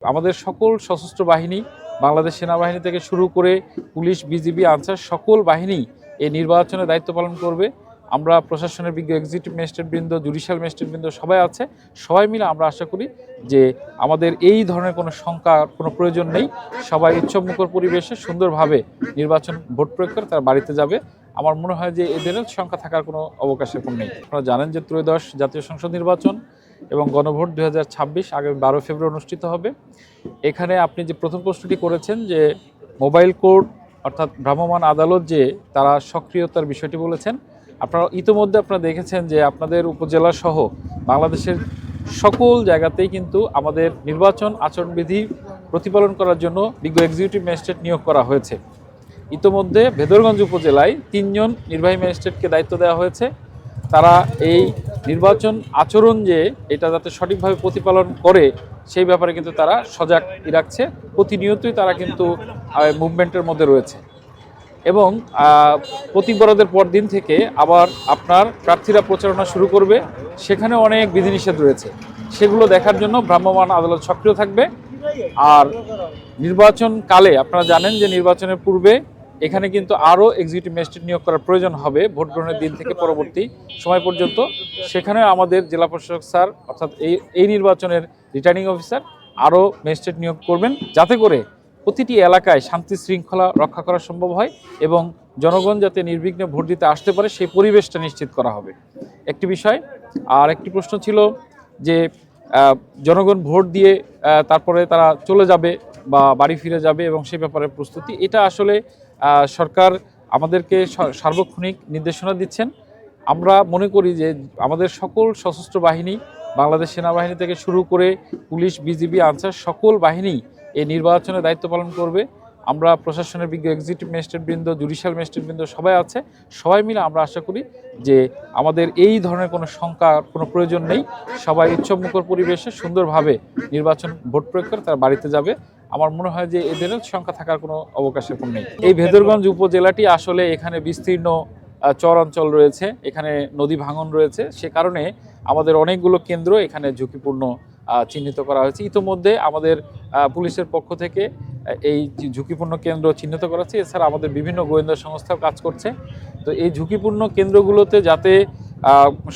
আমাদের সকল সশস্ত্র বাহিনী, বাংলাদেশ সেনাবাহিনী থেকে শুরু করে পুলিশ, বিজিবি, আনসার সকল বাহিনী এই নির্বাচনে দায়িত্ব পালন করবে। আমরা প্রশাসনের বিজ্ঞ এক্সিকিউটিভ ম্যাজিস্ট্রেটবৃন্দ, জুডিশিয়াল ম্যাজিস্ট্রেটবৃন্দ সবাই আছে। সবাই মিলে আমরা আশা করি যে আমাদের এই ধরনের কোনো শঙ্কার কোনো প্রয়োজন নেই। সবাই উৎসবমুখর পরিবেশে সুন্দরভাবে নির্বাচন ভোট প্রয়োগ করে তারা বাড়িতে যাবে। আমার মনে হয় যে এদের সংখ্যা থাকার কোনো অবকাশ এখন নেই। আপনারা জানেন যে ত্রয়োদশ জাতীয় সংসদ নির্বাচন এবং গণভোট 2026 আগামী 12 ফেব্রুয়ারি অনুষ্ঠিত হবে। এখানে আপনি যে প্রথম প্রশ্নটি করেছেন যে মোবাইল কোর্ট অর্থাৎ ভ্রাম্যমাণ আদালত যে তারা সক্রিয়তার বিষয়টি বলেছেন, আপনারা ইতিমধ্যে আপনারা দেখেছেন যে আপনাদের উপজেলা সহ বাংলাদেশের সকল জায়গাতেই কিন্তু আমাদের নির্বাচন আচরণবিধি প্রতিপালন করার জন্য বিজ্ঞ এক্সিকিউটিভ ম্যাজিস্ট্রেট নিয়োগ করা হয়েছে। ইতিমধ্যে ভেদরগঞ্জ উপজেলায় 3 জন নির্বাহী ম্যাজিস্ট্রেটকে দায়িত্ব দেওয়া হয়েছে। তারা এই নির্বাচন আচরণ যে এটা যাতে সঠিকভাবে প্রতিপালন করে সেই ব্যাপারে কিন্তু তারা সজাগ রাখছে। প্রতিনিয়তই তারা কিন্তু মুভমেন্টের মধ্যে রয়েছে এবং প্রতীক বরাদ্দের পর দিন থেকে আবার আপনার প্রার্থীরা প্রচারণা শুরু করবে। সেখানে অনেক বিধিনিষেধ রয়েছে, সেগুলো দেখার জন্য ভ্রাম্যমাণ আদালত সক্রিয় থাকবে। আর নির্বাচন কালে আপনারা জানেন যে নির্বাচনের পূর্বে এখানে কিন্তু আরও এক্সিকিউটিভ ম্যাজিস্ট্রেট নিয়োগ করার প্রয়োজন হবে ভোট গ্রহণের দিন থেকে পরবর্তী সময় পর্যন্ত। সেখানে আমাদের জেলা প্রশাসক স্যার অর্থাৎ এই নির্বাচনের রিটার্নিং অফিসার আরও ম্যাজিস্ট্রেট নিয়োগ করবেন, যাতে করে প্রতিটি এলাকায় শান্তি শৃঙ্খলা রক্ষা করা সম্ভব হয় এবং জনগণ যাতে নির্বিঘ্নে ভোট দিতে আসতে পারে সেই পরিবেশটা নিশ্চিত করা হবে একটি বিষয়। আর একটি প্রশ্ন ছিল যে জনগণ ভোট দিয়ে তারপরে তারা চলে যাবে বা বাড়ি ফিরে যাবে এবং সে ব্যাপারে প্রস্তুতি। এটা আসলে সরকার আমাদেরকে সার্বক্ষণিক নির্দেশনা দিচ্ছেন। আমরা মনে করি যে আমাদের সকল সশস্ত্র বাহিনী, বাংলাদেশ সেনাবাহিনী থেকে শুরু করে পুলিশ, বিজিবি, আনসার সকল বাহিনী এই নির্বাচনে দায়িত্ব পালন করবে। আমরা প্রশাসনের বিজ্ঞ এক্সিকিউটিভ ম্যাজিস্ট্রেটবৃন্দ, জুডিশিয়াল ম্যাজিস্ট্রেটবৃন্দ সবাই আছে। সবাই মিলে আমরা আশা করি যে আমাদের এই ধরনের কোনো শঙ্কার কোনো প্রয়োজন নেই। সবাই উৎসবমুখর পরিবেশে সুন্দরভাবে নির্বাচন ভোট প্রয়োগ করে তারা বাড়িতে যাবে। আমার মনে হয় যে এদের সংখ্যা থাকার কোনো অবকাশ এখন নেই। এই ভেদরগঞ্জ উপজেলাটি আসলে এখানে বিস্তীর্ণ চর অঞ্চল রয়েছে, এখানে নদী ভাঙন রয়েছে, সে কারণে আমাদের অনেকগুলো কেন্দ্র এখানে ঝুঁকিপূর্ণ চিহ্নিত করা হয়েছে। ইতিমধ্যে আমাদের পুলিশের পক্ষ থেকে এই ঝুঁকিপূর্ণ কেন্দ্র চিহ্নিত করা হচ্ছে। এছাড়া আমাদের বিভিন্ন গোয়েন্দা সংস্থাও কাজ করছে। তো এই ঝুঁকিপূর্ণ কেন্দ্রগুলোতে যাতে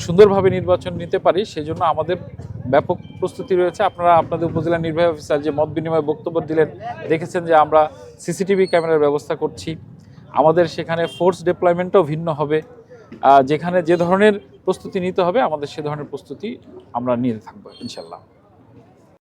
সুন্দরভাবে নির্বাচন নিতে পারি সেই জন্য আমাদের ব্যাপক প্রস্তুতি রয়েছে। আপনারা আপনাদের উপজেলা নির্বাহী অফিসার যে মত বিনিময় বক্তব্য দিলেন, দেখেছেন যে আমরা সিসিটিভি ক্যামেরার ব্যবস্থা করছি। আমাদের সেখানে ফোর্স ডিপ্লয়মেন্টও ভিন্ন হবে। যেখানে যে ধরনের প্রস্তুতি নিতে হবে আমাদের সে ধরনের প্রস্তুতি আমরা নিয়ে থাকবো ইনশাল্লাহ।